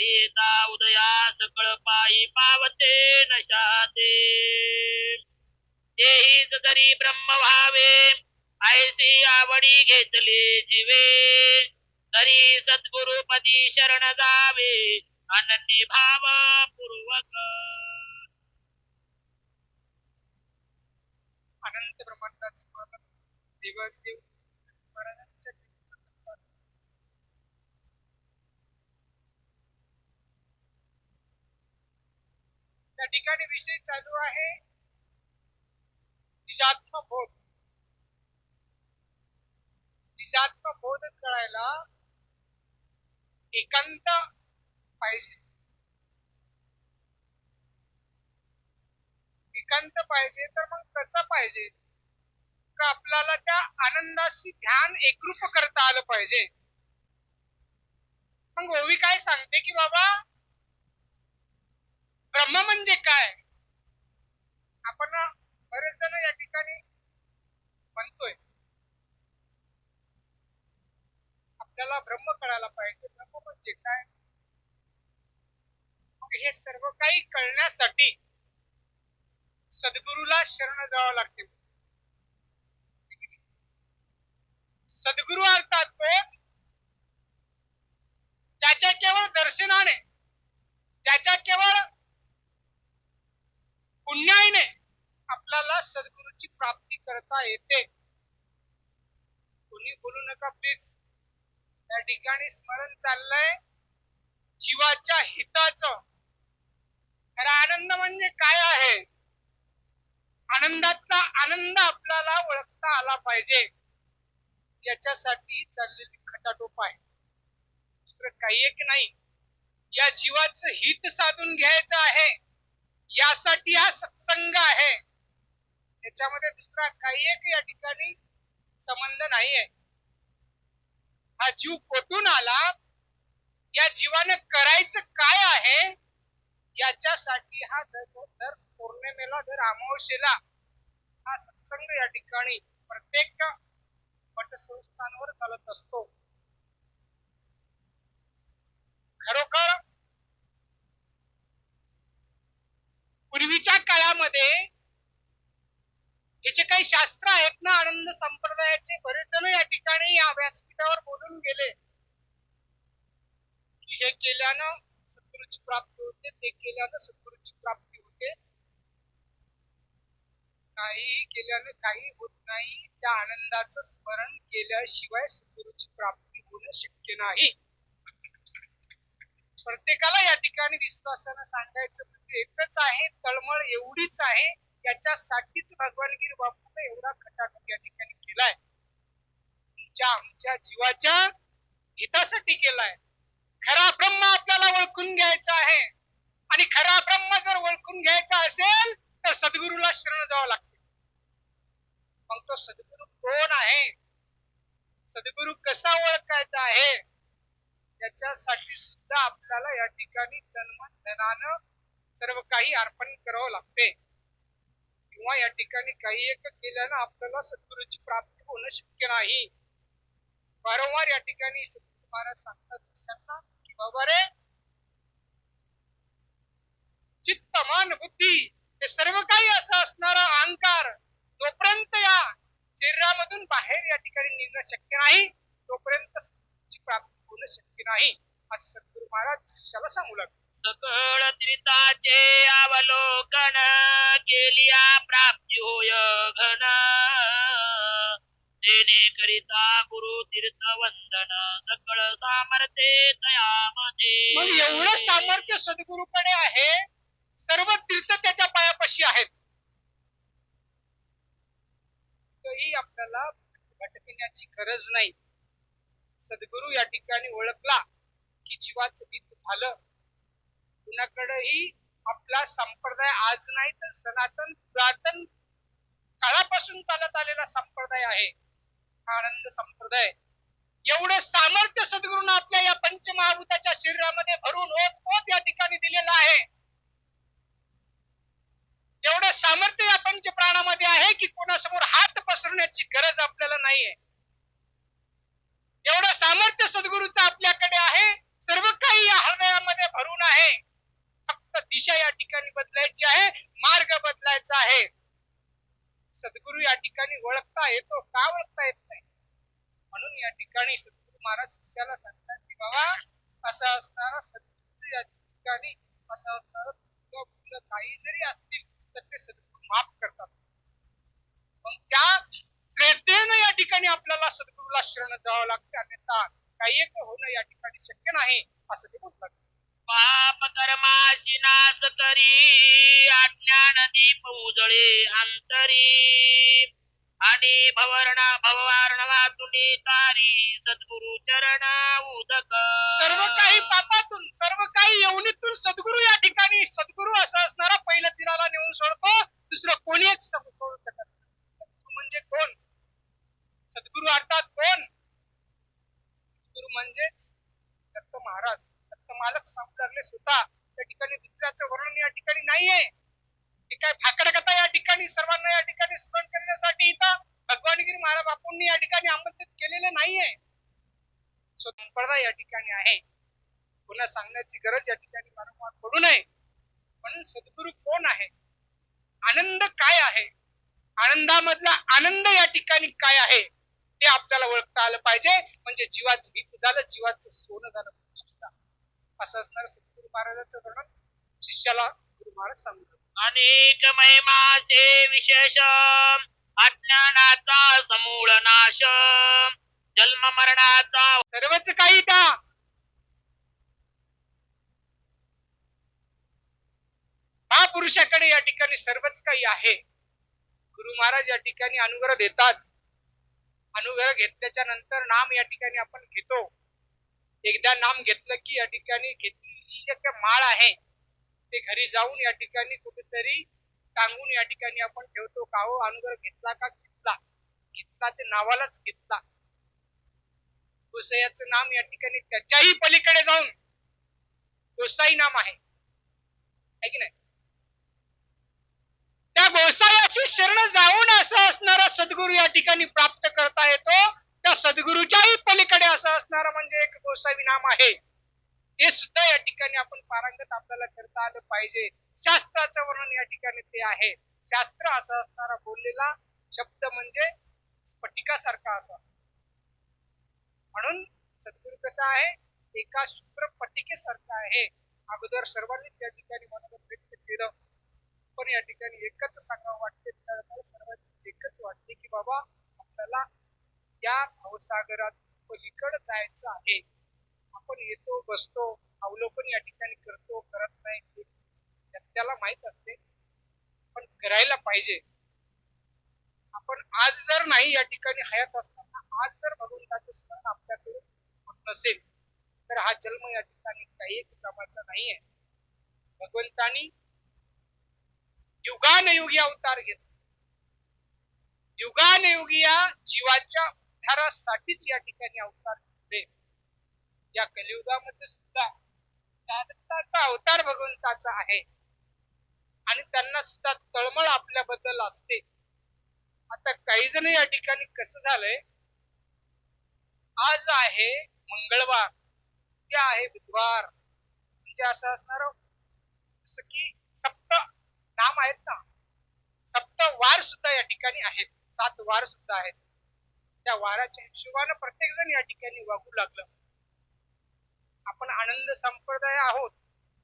येता उदया सकळ पायी पावते नशाते तेहीच जरी ब्रह्म व्हावे ऐसी आवडी घेतली जीवे तरी सद्गुरुपदी शरण जावे अनन्य भाव पूर्वक अनंत ब्रह्मांडाचं देवादेव महाराजांच्या त्या ठिकाणी विषय चालू आहे दिशात्मबोध. दिशात्मबोध कळायला एकांत पाहिजे. एकांत पाहिजे तर मग कसं पाहिजे का आपल्याला त्या आनंदाशी ध्यान एकरूप करता आलं पाहिजे. मग ओवी काय सांगते की बाबा ब्रह्म म्हणजे काय. आपण बरेच जण या ठिकाणी म्हणतोय आपल्याला ब्रह्म कळायला पाहिजे. ब्रह्म म्हणजे काय. मग हे सर्व काही कळण्यासाठी सद्गुरूला शरण जावं लागते. सद्गुरु अर्थात तो ज्याच्या केवळ दर्शनाने ज्याच्या केवळ पुण्याईने आपल्याला सद्गुरूची प्राप्ती करता येते. कोणी बोलू नका प्लीज. या ठिकाणी स्मरण चाललंय जीवाच्या हिताचं. खरा आनंद म्हणजे काय आहे. आनंदाचा आनंद आपल्याला ओळखता आला पाहिजे. याच्यासाठी चाललेली खटाटोप आहे. दुसरं काही एक नाही. या जीवाचं हित साधून घ्यायचं आहे. यासाठी हा सत्संग आहे. याच्यामध्ये दुसरा काही एक या ठिकाणी संबंध नाहीये. हा जीव कोठून आला. या जीवाने करायचं काय आहे. याच्यासाठी हा दर पौर्णिमेला दर अमावस्येला हा सत्संग या ठिकाणी प्रत्येक मठसंस्थांवर चालत असतो. खरोखर पूर्वीच्या काळामध्ये हे जे काही शास्त्र आहेत ना आनंद संप्रदायाचे बरेच जण या ठिकाणी या व्यासपीठावर बोलून गेले की हे केल्यानं सद्गुरूची प्राप्ती होते. ते केल्यानं सद्गुरूची प्राप्ती होते. काही केल्यानं काही होत नाही. त्या आनंदाचं स्मरण केल्याशिवाय सद्गुरूची प्राप्ती होणं शक्य नाही. प्रत्येकाला या ठिकाणी विश्वासानं सांगायचं म्हणजे एकच आहे. तळमळ एवढीच आहे. याच्यासाठीच भगवानगीर बापूने एवढा खटाटोप या ठिकाणी केलाय. तुमच्या आमच्या जीवाच्या हितासाठी केलाय. खरा ब्रह्म आपल्याला ओळखून घ्यायचा आहे. आणि खरा ब्रह्म जर ओळखून घ्यायचा असेल तर सद्गुरूला शरण जावं लागते. मग तो सद्गुरू कोण आहे. सद्गुरू कसा ओळखायचा आहे. याच्यासाठी सुद्धा आपल्याला या ठिकाणी तनमन धनानं सर्व काही अर्पण करावं लागते. किंवा या ठिकाणी काही एक केल्यानं आपल्याला सद्गुरूची प्राप्ती होणं शक्य नाही. वारंवार या ठिकाणी सद्गुरू महाराज सांगतात शिष्यांना की बाबा रे चित्त मन बुद्धी हे सर्व काही असं असणारा अहंकार जोपर्यंत या शरीरामधून बाहेर या ठिकाणी निघणं शक्य नाही तोपर्यंत सद्गुरूची प्राप्ती होणं शक्य नाही. असं सद्गुरू महाराज शिष्याला सांगू लागले. सकळ त्रिताचे अवलोकन केलिया प्राप्ती होय घन देणे करिता गुरु तीर्थ वंदन सकळ सामर्थ्य तयामध्ये. मग एवढं सामर्थ्य सद्गुरूकडे आहे. सर्व तीर्थ त्याच्या पायापाशी आहेत. तरी आपल्याला भटकण्याची गरज नाही. सद्गुरू या ठिकाणी ओळखला की जीवाचं हित झालं. कुणाकडेही आपला संप्रदाय आज नाही तर सनातन पुरातन काळापासून चालत आलेला संप्रदाय आहे आनंद संप्रदाय. एवढं सामर्थ्य सद्गुरूंना आपल्या या पंचमहाभूताच्या शरीरामध्ये भरून होत या ठिकाणी दिलेलं आहे. एवढं सामर्थ्य या पंचप्राणामध्ये आहे की कोणासमोर हात पसरण्याची गरज आपल्याला नाहीये. एवढं सामर्थ्य सद्गुरूचं आपल्याकडे आहे. सर्व काही या हृदयामध्ये भरून आहे. फक्त दिशा या ठिकाणी बदलायची आहे, मार्ग बदलायचा आहे. सद्गुरु या ठिकाणी ओळखता येतो, का ओळखता येत नाही? म्हणून या ठिकाणी सद्गुरु महाराज शिष्याला सांगतात की बाबा असं असणारा सद्गुरू या ठिकाणी असं असणारं तुझं काही जरी असतील तर ते सद्गुरू माफ करतात. मग त्या श्रद्धेनं या ठिकाणी आपल्याला सद्गुरूला शरण जावं लागते, अन्यथा काही एक होणं या ठिकाणी शक्य नाही असं ते बोलतात. पाप कर्माशी नाश करी अज्ञान दीप उजळे अंतरी आणि भववारणवातून तारी सद्गुरु चरण उदक. सर्व काही पापातून, सर्व काही यवनीतून सद्गुरू या ठिकाणी, सद्गुरू असं असणारा पहिल्या तीराला नेऊन सोडतो, दुसरं कोणी एक सोडू शकत नाही. सद्गुरू म्हणजे कोण? सद्गुरू अर्थात कोण? सद्गुरू म्हणजेच दत्त महाराज, दत्त मालक सांगू लागले स्वतः. त्या ठिकाणी दुसऱ्याचं वर्णन या ठिकाणी नाहीये. हे काय भाकड कथा या ठिकाणी सर्वांना या ठिकाणी स्मरण करण्यासाठी इथं भगवानगिरी महाराज बापूंनी या ठिकाणी आमंत्रित केलेले नाहीये. संप्रदाय या ठिकाणी आहे. पुन्हा सांगण्याची गरज या ठिकाणी वारंवार पडू नये. म्हणून सद्गुरू कोण आहे? आनंद काय आहे? आनंदामधला आनंद या ठिकाणी काय आहे ते आपल्याला ओळखता आलं पाहिजे. म्हणजे जीवाचं हित झालं, जीवाचं सोनं झालं. असं असणार सद्गुरू महाराजांचं वर्णन शिष्याला गुरु महाराज सांगतात. अनेक महिमासे विशेष अज्ञानाचा समूळ नाश जन्म मरणाचा सर्वच काही त्या महापुरुषाकडे या ठिकाणी सर्वच काही आहे. गुरु महाराज या ठिकाणी अनुग्रह देतात. अनुग्रह घेतल्याच्या नंतर नाम या ठिकाणी आपण घेतो. एकदा नाम घेतलं की या ठिकाणी घेतलेली एक माळ आहे ते घरी जाऊन या ठिकाणी कुठेतरी टांगून या ठिकाणी आपण ठेवतो. का हो अनुग्रह घेतला का? घेतला. घेतला ते नावालाच घेतला. गोसाईचं नाम या ठिकाणी त्याच्याही पलीकडे जाऊन गोसाई नाम आहे की नाही? त्या गोसायाची शरण जाऊन असं असणारा सद्गुरू या ठिकाणी प्राप्त करता येतो. त्या सद्गुरूच्याही पलीकडे असं असणारं म्हणजे एक गोसावी नाम आहे. हे सुद्धा या ठिकाणी आपण पारंगत आपल्याला करता आलं पाहिजे. शास्त्राचं वर्णन या ठिकाणी ते आहे. शास्त्र असं असणारा बोललेला शब्द म्हणजे स्फटिकासारखा असा. म्हणून सद्गुरू कसा आहे? एका शुभ्र पटिकेसारखा आहे. अगोदर सर्वांनी त्या ठिकाणी मनाला व्यक्त केलं, पण या ठिकाणी एकच सांगावं वाटते, सर्वांनी एकच वाटते की बाबा आपल्याला या भवसागरात पलीकडे जायचं आहे. आपण येतो, बसतो, अवलोकन या ठिकाणी करतो, करत नाही त्याला माहित असते, पण करायला पाहिजे. आपण आज जर नाही या ठिकाणी हयात असताना आज जर भगवंताचं स्मरण आपल्याकडे होत नसेल तर हा जन्म या ठिकाणी काही कामाचा नाहीये. भगवंतानी युगानयुगी अवतार घेतला. युगानयुगी या जीवाच्या उद्धारासाठीच या ठिकाणी अवतार घेतले. या कलियुगामध्ये सुद्धा दत्ताचा अवतार भगवंताचा आहे आणि त्यांना सुद्धा तळमळ आपल्याबद्दल असते. आता काही जण या ठिकाणी कसं झालंय, आज आहे मंगळवार, उद्या आहे बुधवार, म्हणजे असं असणार जसं की सप्त नाम आहेत ना, सप्त वार सुद्धा या ठिकाणी आहेत, 7 वार सुद्धा आहेत. त्या वाराच्या हिशोबानं प्रत्येक जण या ठिकाणी वागू लागलं. आपण आनंद संप्रदाय आहोत,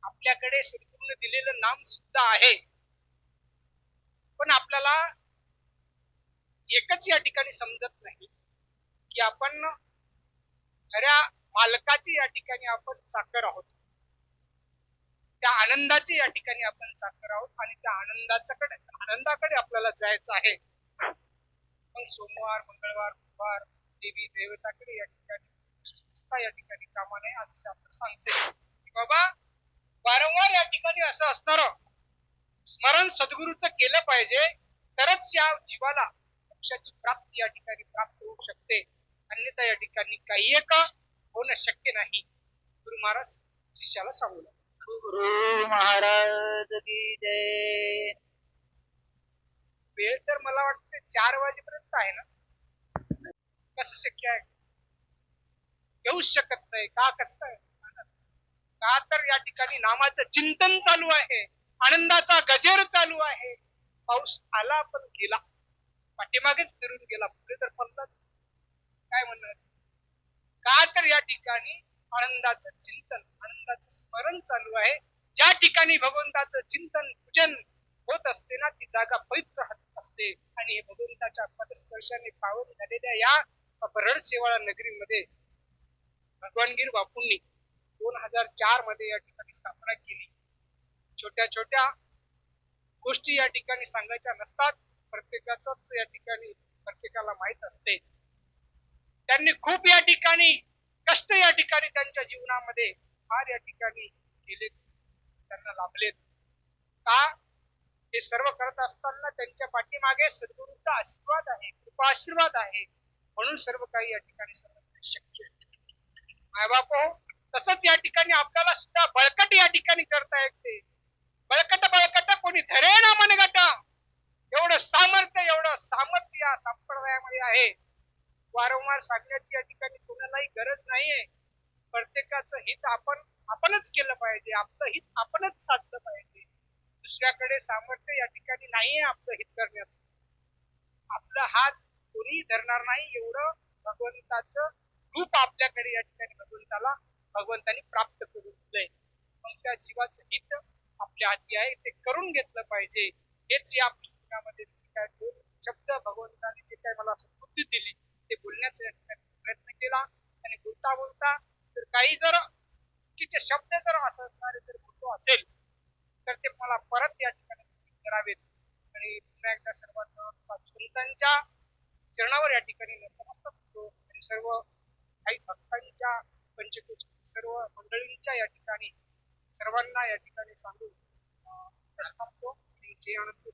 आपल्याकडे सद्गुरूने दिलेलं नाम सुद्धा आहे, पण आपल्याला एकच या ठिकाणी समजत नाही की आपण खऱ्या मालकाची या ठिकाणी आपण चाकर आहोत. त्या आनंदाची या ठिकाणी आपण चाकर आहोत आणि त्या आनंदाकडे आपल्याला जायचं आहे. पण सोमवार, मंगळवार, बुधवार देवी देवताकडे या ठिकाणी या ठिकाणी कामा नये असं शास्त्र सांगते की बाबा वारंवार या ठिकाणी असं असणार स्मरण सद्गुरूचं केलं पाहिजे, तरच या जीवाला मोक्षाची प्राप्ती या ठिकाणी प्राप्त होऊ शकते. अन्यथा या ठिकाणी काही एक होणं शक्य नाही. गुरु महाराज शिष्याला सांगू लागले. गुरु महाराज की जय. वेळ तर मला वाटतं 4 वाजेपर्यंत आहे ना. कसं शक्य आहे? येऊच शकत नाही का? कसं काय? का तर या ठिकाणी नामाचं चिंतन चालू आहे, आनंदाचा गजेर चालू आहे. पाऊस आला पण गेला, पाठीमागेच फिरून गेला, पुढे तर पडलाच. काय म्हणणार? का तर या ठिकाणी आनंदाचं चिंतन, आनंदाचं स्मरण चालू आहे. ज्या ठिकाणी भगवंताचं चिंतन पूजन होत असते ना, ती जागा पवित्र असते. आणि हे भगवंताच्या पदस्पर्शाने पावन झालेल्या या बरड शेवाळा नगरीमध्ये भगवानगीर बापूंनी 2004 मध्ये या ठिकाणी स्थापना केली. छोट्या छोट्या गोष्टी या ठिकाणी सांगायच्या नसतात, प्रत्येकाच या ठिकाणी प्रत्येकाला माहित असते. त्यांनी खूप या ठिकाणी कष्ट या ठिकाणी त्यांच्या जीवनामध्ये फार या ठिकाणी केलेत, त्यांना लाभलेत. का? हे सर्व करत असताना त्यांच्या पाठीमागे सद्गुरूंचा आशीर्वाद आहे, कृपा आशीर्वाद आहे, म्हणून सर्व काही या ठिकाणी सर्व शक्य आहे. मायबाप हो, तसंच या ठिकाणी आपल्याला सुद्धा बळकट या ठिकाणी करता येते. बळकट कोणी धरे ना मनगट, एवढं सामर्थ्य या संप्रदायामध्ये आहे. वारंवार सांगण्याची या ठिकाणी कोणालाही गरज नाहीये. प्रत्येकाचं हित आपणच केलं पाहिजे, आपलं हित आपणच साधलं पाहिजे. दुसऱ्याकडे सामर्थ्य या ठिकाणी नाहीये आपलं हित करण्याचं. आपला हात कोणी धरणार नाही एवढं भगवंताचं रूप आपल्याकडे या ठिकाणी भगवंतानी प्राप्त करून दिलंय. मग त्या जीवाचं हित आपल्या हाती आहे, ते करून घेतलं पाहिजे. हेच या पुस्तकामध्ये काय दोन शब्द भगवंताने जे काय मला समृद्धी दिली ते बोलण्याचा प्रयत्न केला. आणि बोलता बोलता जर काही जर चुकीचे शब्द जर असणारे जर बोलतो असेल तर ते मला परत या ठिकाणी करावेत. आणि पुन्हा एकदा सर्वांना संतांच्या चरणावर या ठिकाणी नतमस्तक होतो. आणि सर्व काही भक्तांच्या पंचकोशी सर्व मंडळींच्या या ठिकाणी सर्वांना या ठिकाणी सांगून थांबतो. आणि जे आनंद